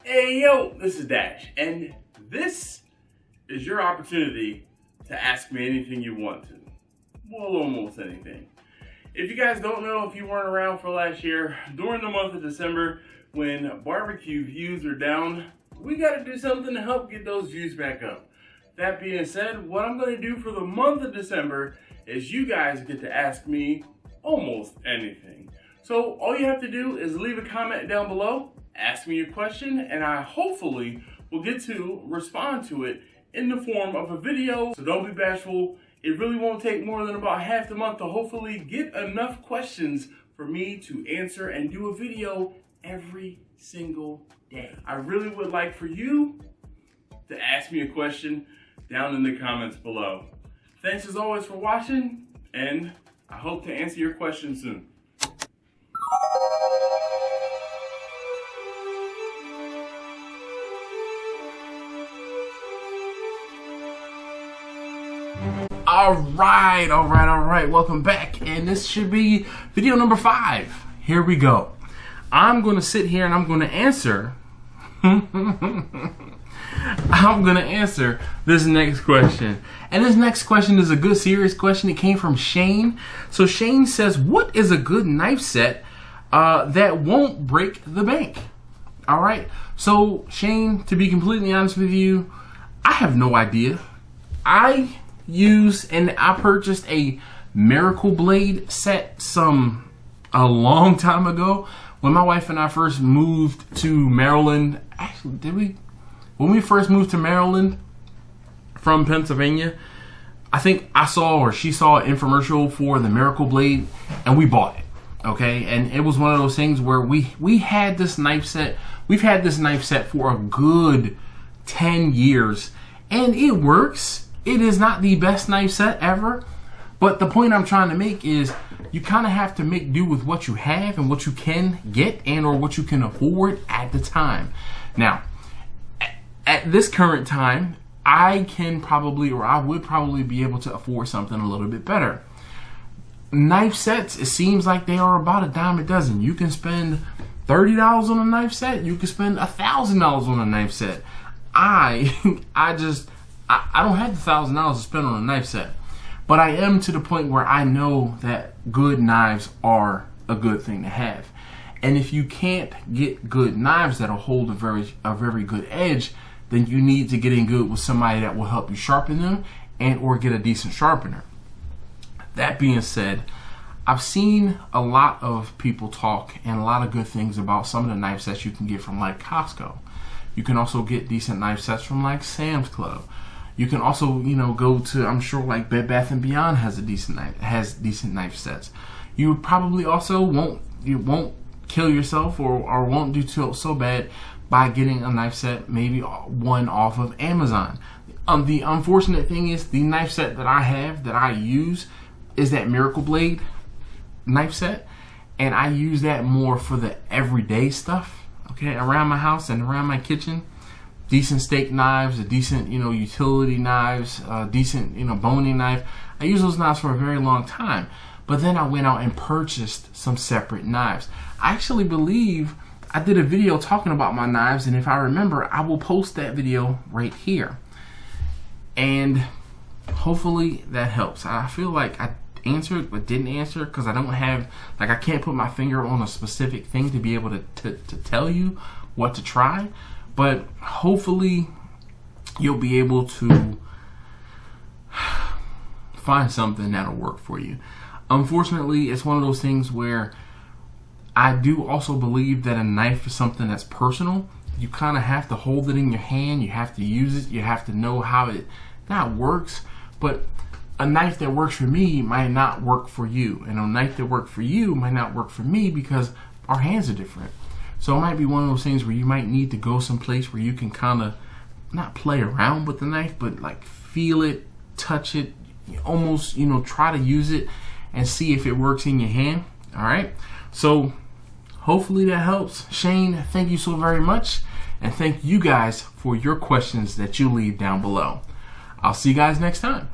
Hey yo, this is Dash, and this is your opportunity to ask me anything you want to. Well, almost anything. If you guys don't know, if you weren't around for last year, during the month of December, when barbecue views are down, we gotta do something to help get those views back up. That being said, what I'm gonna do for the month of December is you guys get to ask me almost anything. So all you have to do is leave a comment down below, ask me your question, and I hopefully will get to respond to it in the form of a video. So don't be bashful. It really won't take more than about half the month to hopefully get enough questions for me to answer and do a video every single day. I really would like for you to ask me a question down in the comments below. Thanks as always for watching, and I hope to answer your question soon. All right. Welcome back. And this should be video number 5. Here we go. I'm going to sit here and I'm going to answer. I'm going to answer this next question. And this next question is a good, serious question. It came from Shane. So Shane says, what is a good knife set that won't break the bank? All right. So Shane, to be completely honest with you, I have no idea. I purchased a Miracle Blade set a long time ago when my wife and I first moved to Maryland. Actually, when we first moved to Maryland from Pennsylvania, I think she saw an infomercial for the Miracle Blade and we bought it. Okay, and it was one of those things where we had this knife set. We've had this knife set for a good 10 years and it works. It is not the best knife set ever, but the point I'm trying to make is you kind of have to make do with what you have and what you can get and or what you can afford at the time. Now, at this current time, I would probably be able to afford something a little bit better. Knife sets, it seems like they are about a dime a dozen. You can spend $30 on a knife set. You can spend $1,000 on a knife set. I don't have the $1,000 to spend on a knife set, but I am to the point where I know that good knives are a good thing to have. And if you can't get good knives that'll hold a very good edge, then you need to get in good with somebody that will help you sharpen them and or get a decent sharpener. That being said, I've seen a lot of people talk and a lot of good things about some of the knife sets you can get from like Costco. You can also get decent knife sets from like Sam's Club. You can also, go to, I'm sure like Bed Bath & Beyond has decent knife sets. You probably also won't kill yourself or won't do so bad by getting a knife set, maybe one off of Amazon. The unfortunate thing is the knife set that I use is that Miracle Blade knife set, and I use that more for the everyday stuff, okay, around my house and around my kitchen. Decent steak knives, a decent, utility knives, decent, boning knife. I use those knives for a very long time. But then I went out and purchased some separate knives. I actually believe I did a video talking about my knives, and if I remember, I will post that video right here. And hopefully that helps. I feel like I answered but didn't answer because I don't have, I can't put my finger on a specific thing to be able to tell you what to try. But hopefully you'll be able to find something that'll work for you. Unfortunately, it's one of those things where I do also believe that a knife is something that's personal. You kind of have to hold it in your hand. You have to use it. You have to know how it not works. But a knife that works for me might not work for you. And a knife that works for you might not work for me because our hands are different. So it might be one of those things where you might need to go someplace where you can kind of not play around with the knife, but like feel it, touch it, almost, try to use it and see if it works in your hand. All right. So hopefully that helps. Shane, thank you so very much. And thank you guys for your questions that you leave down below. I'll see you guys next time.